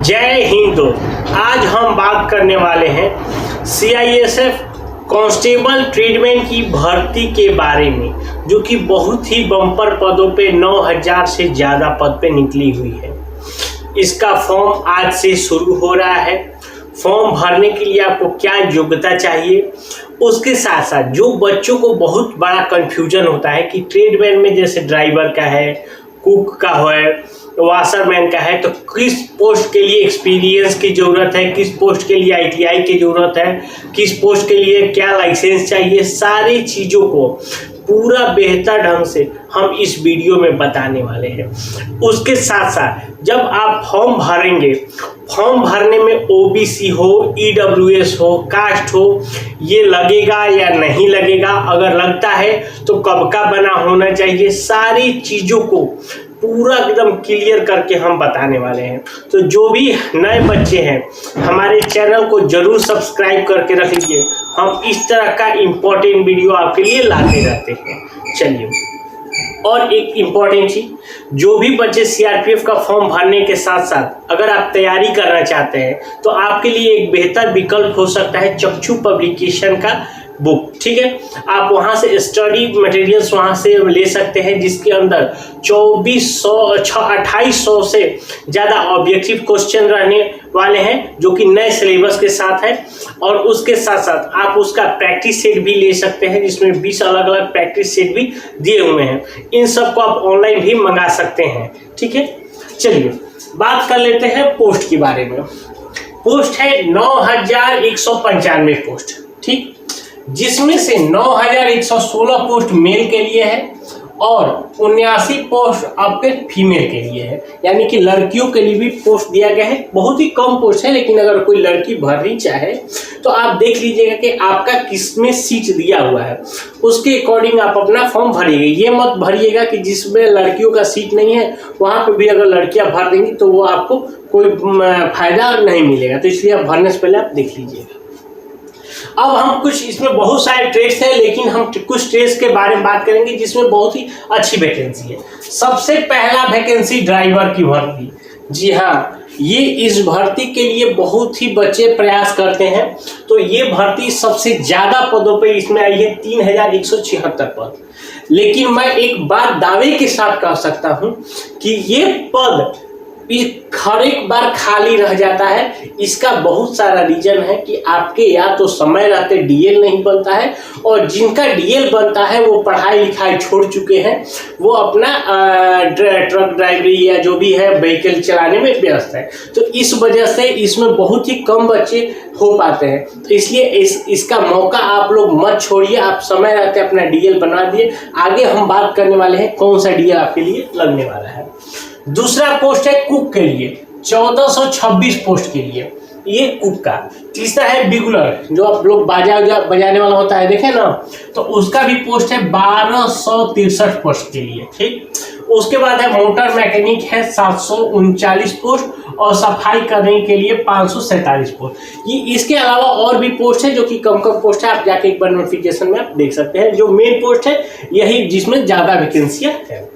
जय हिंद। आज हम बात करने वाले हैं सीआईएसएफ कांस्टेबल ट्रेडमैन की भर्ती के बारे में, जो कि बहुत ही बम्पर पदों पे 9000 से ज़्यादा पद पे निकली हुई है। इसका फॉर्म आज से शुरू हो रहा है। फॉर्म भरने के लिए आपको क्या योग्यता चाहिए, उसके साथ साथ जो बच्चों को बहुत बड़ा कन्फ्यूजन होता है कि ट्रेडमैन में जैसे ड्राइवर का है, कुक का है, वाशरमैन का है, तो किस पोस्ट के लिए एक्सपीरियंस की ज़रूरत है, किस पोस्ट के लिए आईटीआई की ज़रूरत है, किस पोस्ट के लिए क्या लाइसेंस चाहिए, सारी चीज़ों को पूरा बेहतर ढंग से हम इस वीडियो में बताने वाले हैं। उसके साथ साथ जब आप फॉर्म भरेंगे, फॉर्म भरने में ओबीसी हो, ईडब्ल्यूएस हो, कास्ट हो, ये लगेगा या नहीं लगेगा, अगर लगता है तो कब का बना होना चाहिए, सारी चीज़ों को पूरा एकदम क्लियर करके हम बताने वाले हैं। तो जो भी नए बच्चे हैं हमारे चैनल को जरूर सब्सक्राइब करके रख लीजिए। हम इस तरह का इम्पोर्टेंट वीडियो आपके लिए लाते रहते हैं। चलिए, और एक इम्पॉर्टेंट चीज, जो भी बच्चे सीआरपीएफ का फॉर्म भरने के साथ साथ अगर आप तैयारी करना चाहते हैं तो आपके लिए एक बेहतर विकल्प हो सकता है चक्षु पब्लिकेशन का बुक। ठीक है, आप वहां से स्टडी मटेरियल्स वहां से ले सकते हैं, जिसके अंदर 2800 से ज़्यादा ऑब्जेक्टिव क्वेश्चन रहने वाले हैं, जो कि नए सिलेबस के साथ है। और उसके साथ साथ आप उसका प्रैक्टिस सेट भी ले सकते हैं, जिसमें 20 अलग अलग प्रैक्टिस सेट भी दिए हुए हैं। इन सब को आप ऑनलाइन भी मंगा सकते हैं। ठीक है, चलिए बात कर लेते हैं पोस्ट के बारे में। पोस्ट है 9195 पोस्ट, ठीक, जिसमें से 9116 पोस्ट मेल के लिए है और 79 पोस्ट आपके फीमेल के लिए है, यानी कि लड़कियों के लिए भी पोस्ट दिया गया है। बहुत ही कम पोस्ट है, लेकिन अगर कोई लड़की भरनी चाहे तो आप देख लीजिएगा कि आपका किसमें सीट दिया हुआ है, उसके अकॉर्डिंग आप अपना फॉर्म भरिएगा। ये मत भरिएगा कि जिसमें लड़कियों का सीट नहीं है वहाँ पे भी अगर लड़कियाँ भर देंगी तो वो आपको कोई फायदा नहीं मिलेगा। तो इसलिए आप भरने से पहले आप देख लीजिएगा। अब हम कुछ, इसमें बहुत सारे ट्रेड्स हैं, लेकिन हम कुछ ट्रेड्स के बारे में बात करेंगे जिसमें बहुत ही अच्छी वैकेंसी है। सबसे पहला वैकेंसी ड्राइवर की भर्ती। जी हाँ, ये इस भर्ती के लिए बहुत ही बच्चे प्रयास करते हैं। तो ये भर्ती सबसे ज़्यादा पदों पे इसमें आई है, 3176 पद। लेकिन मैं एक बात दावे के साथ कह सकता हूँ कि ये पद हर एक बार खाली रह जाता है। इसका बहुत सारा रीजन है कि आपके या तो समय रहते डीएल नहीं बनता है, और जिनका डीएल बनता है वो पढ़ाई लिखाई छोड़ चुके हैं, वो अपना ट्रक ड्राइवरी या जो भी है व्हीकल चलाने में व्यस्त है। तो इस वजह से इसमें बहुत ही कम बच्चे हो पाते हैं। तो इसलिए इसका मौका आप लोग मत छोड़िए, आप समय रहते अपना डीएल बना दिए। आगे हम बात करने वाले हैं कौन सा डीएल आपके लिए लगने वाला है। दूसरा पोस्ट है कुक के लिए, 1426 पोस्ट के लिए, ये कुक का। तीसरा है बिगुलर, जो आप लोग बजाने वाला होता है, देखें ना, तो उसका भी पोस्ट है 1263 पोस्ट के लिए। ठीक, उसके बाद है मोटर मैकेनिक है 739 पोस्ट, और सफाई करने के लिए 547 पोस्ट। ये इसके अलावा और भी पोस्ट है जो कि कम पोस्ट है, आप जाके एक बार नोटिफिकेशन में आप देख सकते हैं। जो मेन पोस्ट है यही, जिसमें ज़्यादा वैकेंसियाँ है।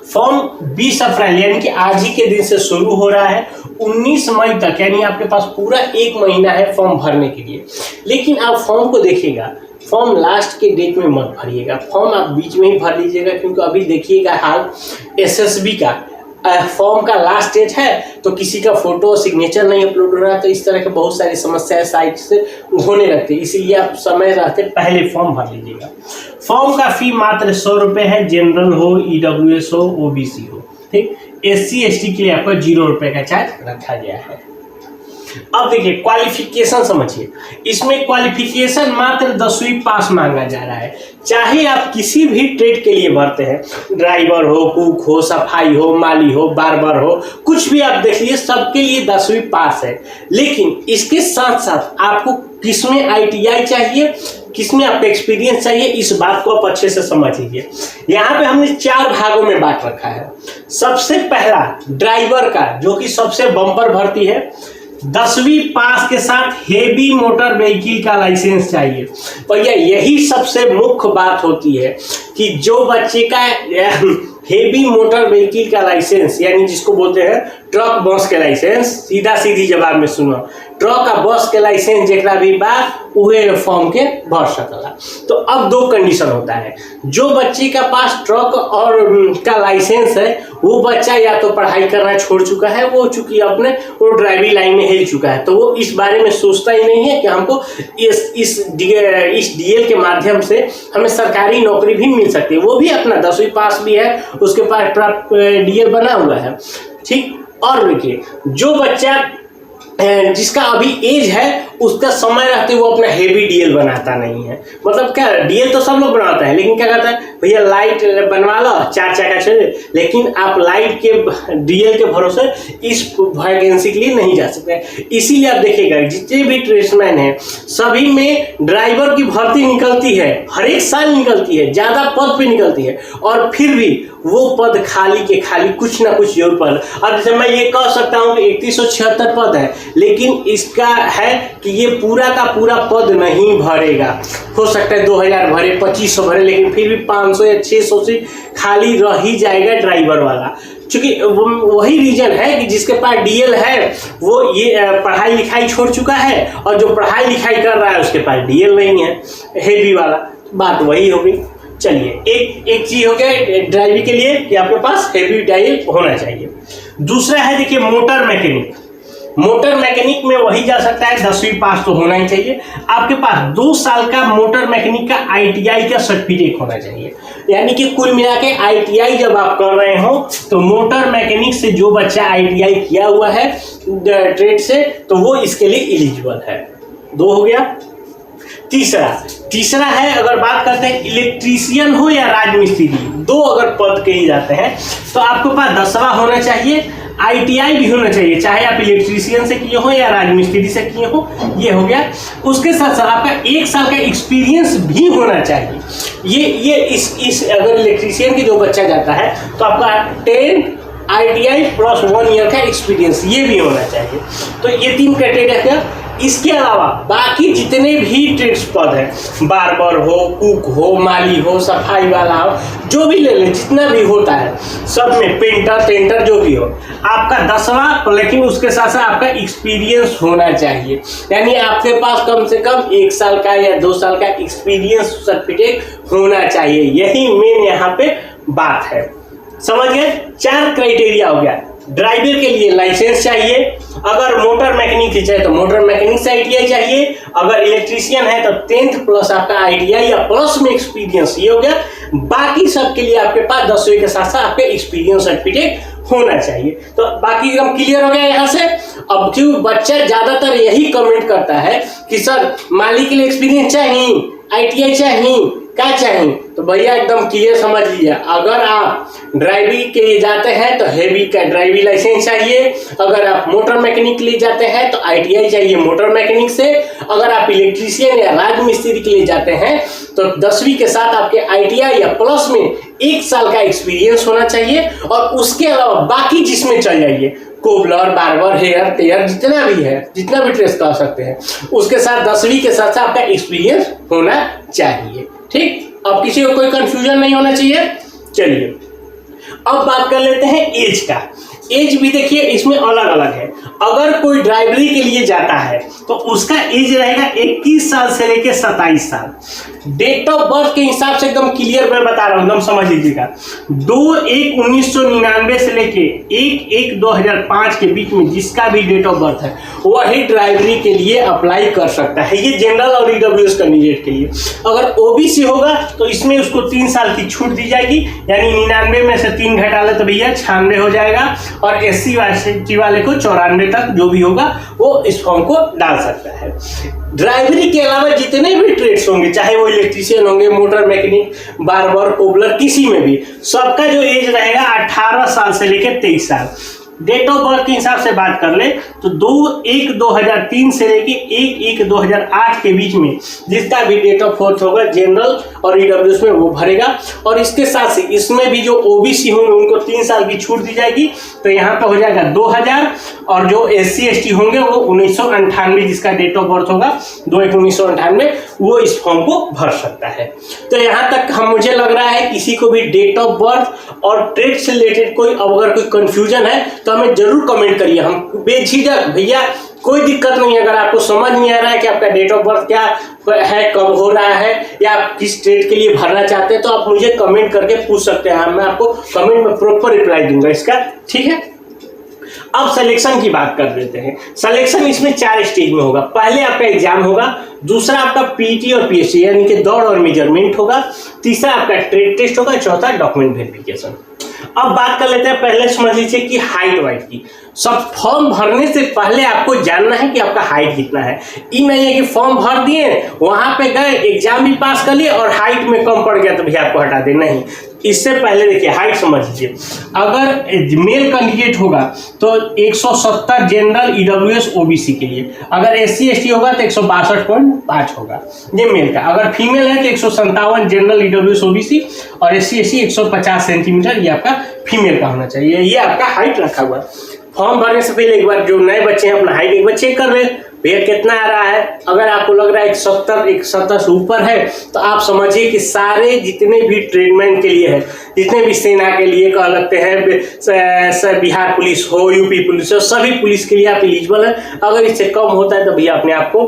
फॉर्म 20 अप्रैल यानी कि आज ही के दिन से शुरू हो रहा है, 19 मई तक, यानी आपके पास पूरा 1 महीना है फॉर्म भरने के लिए। लेकिन आप फॉर्म को देखिएगा, फॉर्म लास्ट के डेट में मत भरिएगा, फॉर्म आप बीच में ही भर लीजिएगा, क्योंकि अभी देखिएगा हाल एसएसबी का फॉर्म का लास्ट डेट है, तो किसी का फोटो सिग्नेचर नहीं अपलोड हो रहा है। तो इस तरह के बहुत सारी समस्याएं साइट से होने लगती है, इसीलिए आप समय रहते पहले फॉर्म भर लीजिएगा। फॉर्म का फी मात्र 100 रुपये है, जनरल हो, ईडब्ल्यूएस हो, ओबीसी हो। ठीक, एससी एसटी के लिए आपको 0 रुपये का चार्ज रखा गया है। अब देखिए क्वालिफिकेशन समझिए, इसमें क्वालिफिकेशन मात्र 10वीं पास मांगा जा रहा है। चाहे आप किसी भी ट्रेड के लिए भरते हैं, ड्राइवर हो, कुक हो, सफाई हो, माली हो, बार्बर हो, कुछ भी आप देखिए, सबके लिए 10वीं पास है। लेकिन इसके साथ साथ आपको किसमें आईटीआई चाहिए, किसमें आपका एक्सपीरियंस चाहिए, इस बात को आप अच्छे से समझ लीजिए। यहाँ पे हमने 4 भागों में बांट रखा है। सबसे पहला ड्राइवर का, जो कि सबसे बम्पर भर्ती है, 10वीं पास के साथ हेवी मोटर व्हीकल का लाइसेंस चाहिए। भैया यही सबसे मुख्य बात होती है कि जो बच्चे का हेवी मोटर व्हीकल का लाइसेंस, यानी जिसको बोलते हैं ट्रक बस के लाइसेंस, सीधा सीधी जवाब में सुनो, ट्रक आ बस के लाइसेंस जेकरा भी बा उहे फॉर्म के भर सकला। तो अब दो कंडीशन होता है, जो बच्चे का पास ट्रक और का लाइसेंस है वो बच्चा या तो पढ़ाई करना छोड़ चुका है, वो चूंकि अपने वो ड्राइविंग लाइन में हिल चुका है, तो वो इस बारे में सोचता ही नहीं है कि हमको इस डीएल के माध्यम से हमें सरकारी नौकरी भी मिल सकती है। वो भी अपना 10वीं पास भी है, उसके पास डीएल बना हुआ है, ठीक। और देखिए, जो बच्चा जिसका अभी एज है उसका समय रहते वो अपना हेवी डीएल बनाता नहीं है। मतलब क्या, डीएल तो सब लोग बनाता है, लेकिन क्या कहता है भैया लाइट बनवा लो 4 चक्का चले, लेकिन आप लाइट के डीएल के भरोसे इस वैकेंसी के लिए नहीं जा सकते। इसीलिए आप देखिएगा जितने भी ट्रेड्समैन हैं सभी में ड्राइवर की भर्ती निकलती है, हर एक साल निकलती है, ज़्यादा पद पे निकलती है, और फिर भी वो पद खाली के खाली कुछ ना कुछ जरूर पद। अब जैसे मैं ये कह सकता हूँ कि 3176 पद है, लेकिन इसका है कि ये पूरा का पूरा पद नहीं भरेगा। हो सकता है 2000 भरे, 2500 भरे, लेकिन फिर भी 500 या 600 से खाली रह ही जाएगा ड्राइवर वाला। क्योंकि वही रीजन है कि जिसके पास डीएल है वो ये पढ़ाई लिखाई छोड़ चुका है, और जो पढ़ाई लिखाई कर रहा है उसके पास डीएल नहीं है हेवी वाला। बात वही होगी। चलिए, एक चीज हो गया ड्राइविंग के लिए कि आपके पास हेवी डीएल होना चाहिए। दूसरा है देखिए मोटर मैकेनिक। मोटर मैकेनिक में वही जा सकता है, 10वीं पास तो होना ही चाहिए। आपके पास 2 साल का मोटर मैकेनिक का आईटीआई का सर्टिफिकेट होना चाहिए। यानी कि कुल मिला के आईटीआई जब आप कर रहे हो तो मोटर मैकेनिक से जो बच्चा आईटीआई किया हुआ है ट्रेड से, तो वो इसके लिए एलिजिबल है। 2 हो गया। तीसरा है, अगर बात करते हैं इलेक्ट्रीशियन हो या राजमिस्त्री, 2 अगर पद के ही जाते हैं तो आपके पास 10वां होना चाहिए, आईटीआई भी होना चाहिए, चाहे आप इलेक्ट्रीशियन से किए हो या राजमिस्त्री से किए हो। ये हो गया। उसके साथ साथ आपका 1 साल का एक्सपीरियंस भी होना चाहिए। ये इस अगर इलेक्ट्रीशियन की जो बच्चा जाता है तो आपका 10 आईटीआई प्लस 1 ईयर का एक्सपीरियंस ये भी होना चाहिए। तो ये 3 क्राइटेरिया क्या। इसके अलावा बाकी जितने भी ट्रेड्स पद हैं, बार्बर हो, कुक हो, माली हो, सफाई वाला हो, जो भी ले लें, जितना भी होता है सब में, पेंटर टेंटर जो भी हो, आपका 10वां, लेकिन उसके साथ साथ आपका एक्सपीरियंस होना चाहिए। यानी आपके पास कम से कम 1 साल का या 2 साल का एक्सपीरियंस सर्टिफिकेट होना चाहिए। यही मेन यहाँ पे बात है। समझ गए। 4 क्राइटेरिया हो गया। ड्राइवर के लिए लाइसेंस चाहिए, अगर मोटर मैकेनिक की चाहिए तो मोटर मैकेनिक से आईटीआई चाहिए, अगर इलेक्ट्रीशियन है तो 10th प्लस आपका आईटीआई या प्लस में एक्सपीरियंस, ये हो गया। बाकी सब के लिए आपके पास 10वीं के साथ साथ आपके एक्सपीरियंस सर्टिफिकेट होना चाहिए। तो बाकी एकदम क्लियर हो गया यहाँ से। अब क्यों बच्चा ज्यादातर यही कमेंट करता है कि सर मालिक के लिए एक्सपीरियंस चाहिए, आईटीआई चाहिए, क्या चाहिए, तो भैया एकदम क्लियर समझ लीजिए। अगर आप ड्राइविंग के लिए जाते हैं तो हेवी का ड्राइविंग लाइसेंस चाहिए, अगर आप मोटर मैकेनिक के लिए जाते हैं तो आईटीआई चाहिए मोटर मैकेनिक से, अगर आप इलेक्ट्रीशियन या राजमिस्त्री के लिए जाते हैं तो 10वीं के साथ आपके आईटीआई या प्लस में 1 साल का एक्सपीरियंस होना चाहिए, और उसके अलावा बाकी जिसमें चल जाइए, कोबलर, बार्बर, हेयर टेयर, जितना भी है, जितना भी ट्रेस कर सकते हैं, उसके साथ 10वीं के साथ साथ आपका एक्सपीरियंस होना चाहिए। ठीक। अब किसी को कोई कंफ्यूजन नहीं होना चाहिए। चलिए, अब बात कर लेते हैं एज का। एज भी देखिए इसमें अलग अलग है। अगर कोई ड्राइवरी के लिए जाता है तो उसका एज रहेगा 21 साल से लेकर 27 साल। डेट ऑफ बर्थ के हिसाब से एकदम क्लियर मैं बता रहा हूँ, एकदम समझ लीजिएगा। 2/1/1999 से लेके 1/1/2005 के बीच में जिसका भी डेट ऑफ बर्थ है वही ड्राइवरी के लिए अप्लाई कर सकता है। ये जनरल और ईडब्ल्यूएस कैंडिडेट के लिए। अगर ओबीसी होगा तो इसमें उसको 3 साल की छूट दी जाएगी, यानी 99 में से 3 घटा ले तो भैया 96 हो जाएगा, और एससी वाले को 94 तक जो भी होगा वो इस फॉर्म को डाल सकता है। ड्राइवरी के अलावा जितने भी ट्रेड्स होंगे, चाहे वो इलेक्ट्रीशियन होंगे, मोटर मैकेनिक, बार्बर, कोबलर, किसी में भी, सबका जो एज रहेगा 18 साल से लेकर 23 साल। डेट ऑफ बर्थ के हिसाब से बात कर ले तो 2/1/2003 से लेके 1/1/2008 के बीच में जिसका भी डेट ऑफ बर्थ होगा जनरल और ईडब्ल्यूएस में वो भरेगा। और इसके साथ से इसमें भी जो ओबीसी होंगे उनको 3 साल की छूट दी जाएगी, तो यहाँ पे हो जाएगा 2000। और जो SC ST होंगे वो 1998 जिसका डेट ऑफ बर्थ होगा 2/1/1998 वो इस फॉर्म को भर सकता है। तो यहाँ तक मुझे लग रहा है किसी को भी डेट ऑफ बर्थ और ट्रेड से रिलेटेड कोई अगर कोई कंफ्यूजन है तो हमें जरूर कमेंट करिए। हम बेझिझक भैया कोई दिक्कत नहीं है, अगर आपको समझ नहीं आ रहा है कि आपका डेट ऑफ बर्थ क्या है, कब हो रहा है या आप किस स्टेट के लिए भरना चाहते हैं, तो आप मुझे कमेंट करके पूछ सकते हैं, मैं आपको कमेंट में प्रॉपर रिप्लाई दूंगा इसका, ठीक है। अब सिलेक्शन की बात कर लेते हैं। सिलेक्शन इसमें 4 स्टेज में होगा। पहले आपका एग्जाम होगा, दूसरा आपका पीटी और पीएचडी यानी कि दौड़ और मेजरमेंट होगा, तीसरा आपका ट्रेड टेस्ट होगा, चौथा डॉक्यूमेंट वेरिफिकेशन। अब बात कर लेते हैं, पहले समझ लीजिए कि हाइट वाइट की। सब फॉर्म भरने से पहले आपको जानना है कि आपका हाइट कितना है। ये नहीं है कि फॉर्म भर दिए, वहां पे गए, एग्जाम भी पास कर लिए और हाइट में कम पड़ गया तो भैया आपको हटा दे, नहीं। इससे पहले देखिए हाइट समझ लीजिए। अगर मेल कैंडिडेट होगा तो 170 जनरल ईडब्ल्यूएस ओबीसी के लिए, अगर SC ST होगा तो 162.5 होगा, ये मेल का। अगर फीमेल है तो 157 जनरल ईडब्ल्यूएस ओबीसी और SC ST 150 सेंटीमीटर, ये आपका फीमेल का होना चाहिए। ये आपका हाइट रखा हुआ है। फॉर्म भरने से पहले एक बार जो नए बच्चे हैं अपना हाइट एक बार चेक कर ले भैया कितना आ रहा है। अगर आपको लग रहा है 170 से ऊपर है तो आप समझिए कि सारे जितने भी ट्रेडमैन के लिए है, जितने भी सेना के लिए कह लगते हैं, बिहार पुलिस हो, यूपी पुलिस हो, सभी पुलिस के लिए आप एलिजिबल है। अगर इससे कम होता है तो भैया अपने आप को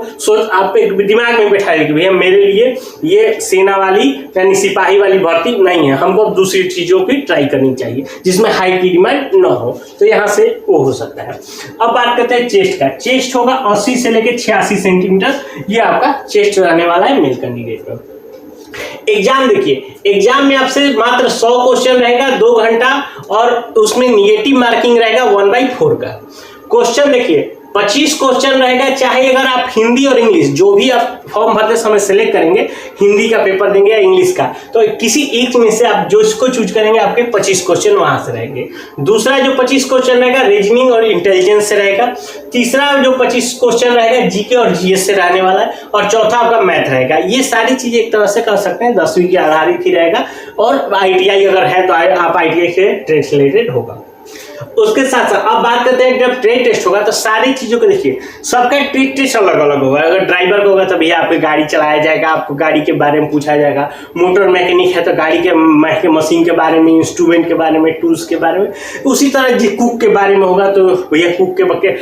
आप एक दिमाग में बैठाइए कि भैया मेरे लिए ये सेना वाली यानी सिपाही वाली भर्ती नहीं है, हमको दूसरी चीजों की ट्राई करनी चाहिए जिसमें हाइट की डिमांड न हो, तो यहाँ से वो हो सकता है। अब बात करते हैं चेस्ट का। चेस्ट होगा 80 से लेके 86 सेंटीमीटर, ये आपका चेस्ट रहने वाला है मेल कैंडिडेट का। एग्जाम देखिए, एग्जाम में आपसे मात्र 100 क्वेश्चन रहेगा 2 घंटा और उसमें निगेटिव मार्किंग रहेगा 1/4 का। क्वेश्चन देखिए 25 क्वेश्चन रहेगा, चाहे अगर आप हिंदी और इंग्लिश जो भी आप फॉर्म भरते समय सेलेक्ट करेंगे, हिंदी का पेपर देंगे या इंग्लिश का, तो किसी एक में से आप जो इसको चूज करेंगे आपके 25 क्वेश्चन वहां से रहेंगे। दूसरा जो 25 क्वेश्चन रहेगा रीजनिंग और इंटेलिजेंस से रहेगा। तीसरा जो 25 क्वेश्चन रहेगा जीके और जीएस से रहने वाला है। और चौथा आपका मैथ रहेगा। ये सारी चीजें एक तरह से कर सकते हैं 10वीं के आधारित ही रहेगा। और ITI अगर है तो आप ITI से ट्रेड से रिलेटेड होगा। उसके साथ साथ अब बात करते हैं जब ट्रेड टेस्ट होगा तो सारी चीजों को देखिए, सबका ट्रेड टेस्ट अलग अलग होगा। अगर ड्राइवर का होगा तो भैया आपकी गाड़ी चलाया जाएगा, आपको गाड़ी के बारे में पूछा जाएगा। मोटर मैकेनिक है तो गाड़ी के मशीन के बारे में, इंस्ट्रूमेंट के बारे में, टूल्स के बारे में। उसी तरह जो कुक के बारे में होगा तो भैया कुक के बके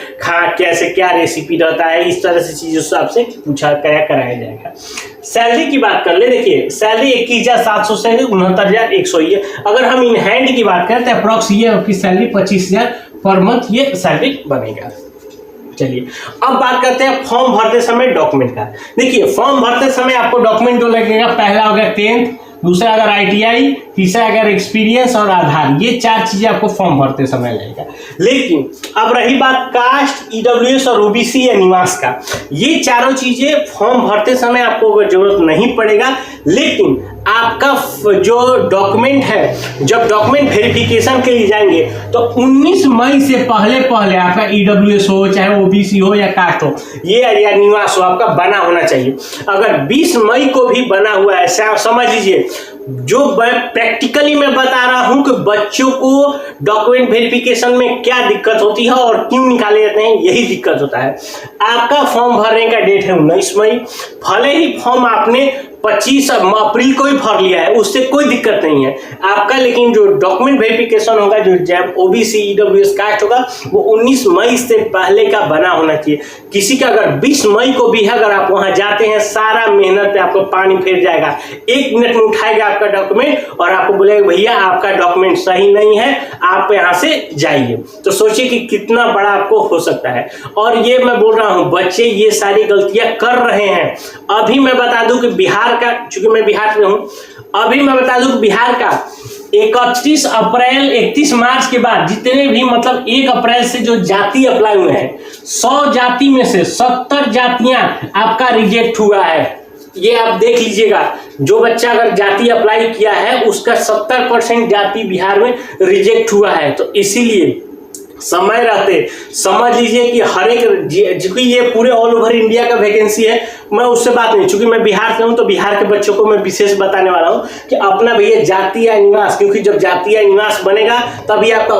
कैसे क्या रेसिपी रहता है, इस तरह से चीजों से आपसे पूछा कराया जाएगा। सैलरी की बात कर ले, देखिए सैलरी 21,700 से 69,100 ही है। अगर हम इन हैंड की बात करें तो अप्रॉक्स ये आपकी सैलरी 25,000 पर मंथ ये सैलरी बनेगा। चलिए अब बात करते हैं फॉर्म भरते समय डॉक्यूमेंट का। देखिए फॉर्म भरते समय आपको डॉक्यूमेंट जो लगेगा, पहला अगर 10th, दूसरा अगर ITI, तीसरा अगर एक्सपीरियंस और आधार, ये 4 चीजें आपको फॉर्म भरते समय लगेगा। लेकिन अब रही बात कास्ट, EWS और OBC या निवास का, ये चारों चीजें फॉर्म भरते समय आपको जरूरत नहीं पड़ेगा। लेकिन आपका जो डॉक्यूमेंट है, जब डॉक्यूमेंट वेरिफिकेशन के लिए जाएंगे तो 19 मई से पहले आपका EWS हो, चाहे OBC हो या कास्ट हो, ये या निवास हो, आपका बना होना चाहिए। अगर 20 मई को भी बना हुआ है, समझ लीजिए जो प्रैक्टिकली मैं बता रहा हूं कि बच्चों को डॉक्यूमेंट वेरिफिकेशन में क्या दिक्कत होती है और क्यों निकाले जाते हैं, यही दिक्कत होता है। आपका फॉर्म भरने का डेट है 19 मई, भले ही फॉर्म आपने 25 अप्रैल को ही भर लिया है, उससे कोई दिक्कत नहीं है आपका। लेकिन जो डॉक्यूमेंट वेरिफिकेशन होगा, जो जब OBC EWS कास्ट होगा, वो 19 मई से पहले का बना होना चाहिए। किसी का अगर 20 मई को भी है, अगर आप वहां जाते हैं, सारा मेहनत पे आपको पानी फेर जाएगा। 1 मिनट में उठाएगा आपका डॉक्यूमेंट और आपको बोलेगा भैया आपका डॉक्यूमेंट सही नहीं है, आप यहाँ से जाइए। तो सोचिए कि कितना बड़ा आपको हो सकता है। और ये मैं बोल रहा हूँ बच्चे ये सारी गलतियां कर रहे हैं। अभी मैं बता दूं कि बिहार का, चूंकि मैं बिहार से हूं, अभी मैं बता दूं कि बिहार का 31 मार्च के बाद जितने भी मतलब 1 अप्रैल से जो जाति अप्लाई हुए हैं, 100 जाति में से 70 जातियां आपका रिजेक्ट हुआ है। ये आप देख लीजिएगा, जो बच्चा अगर जाति अप्लाई किया है उसका 70% जाति बिहार में रिजेक्ट हुआ है। तो इसीलिए समय रहते समझ लीजिए कि हर एक, क्योंकि ये पूरे ऑल ओवर इंडिया का वैकेंसी है, मैं उससे बात नहीं, चूंकि मैं बिहार से हूं तो बिहार के बच्चों को मैं विशेष बताने वाला हूं कि अपना भैया जातीय निवास, क्योंकि जब जातीय निवास बनेगा तभी आपका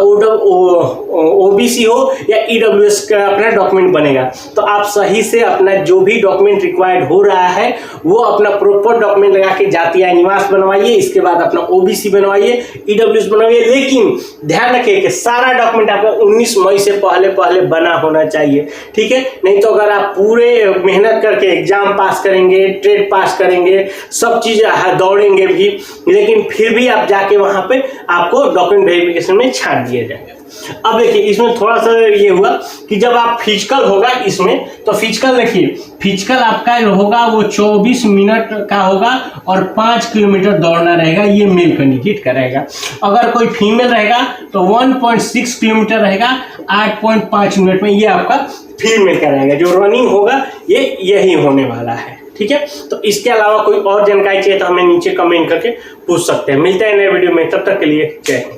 ओबीसी हो या ईडब्ल्यूएस का अपना डॉक्यूमेंट बनेगा। तो आप सही से अपना जो भी डॉक्यूमेंट रिक्वायर्ड हो रहा है वो अपना प्रॉपर डॉक्यूमेंट लगा के जातीय निवास बनवाइए, इसके बाद अपना ओबीसी बनवाइए, ईडब्ल्यूएस बनवाइए। लेकिन ध्यान रखिए कि सारा डॉक्यूमेंट आपका 19 मई से पहले बना होना चाहिए, ठीक है। नहीं तो अगर आप पूरे मेहनत करके एग्जाम पास करेंगे, ट्रेड पास करेंगे, सब चीज दौड़ेंगे भी, लेकिन फिर भी आप जाके वहां पे आपको डॉक्यूमेंट वेरिफिकेशन में छाट दिया जाएगा। अब देखिए इसमें थोड़ा सा ये हुआ कि जब आप फिजिकल होगा इसमें, तो फिजिकल देखिए, फिजिकल आपका होगा वो 24 मिनट का होगा और 5 किलोमीटर दौड़ना रहेगा, ये मेल कैंडिडेट का रहेगा। अगर कोई फीमेल रहेगा तो 1.6 किलोमीटर रहेगा 8.5 मिनट में, ये आपका फीमेल का रहेगा। जो रनिंग होगा ये यही होने वाला है, ठीक है। तो इसके अलावा कोई और जानकारी चाहिए तो हमें नीचे कमेंट करके पूछ सकते हैं। मिलते हैं नए वीडियो में, तब तक के लिए जय हिंद।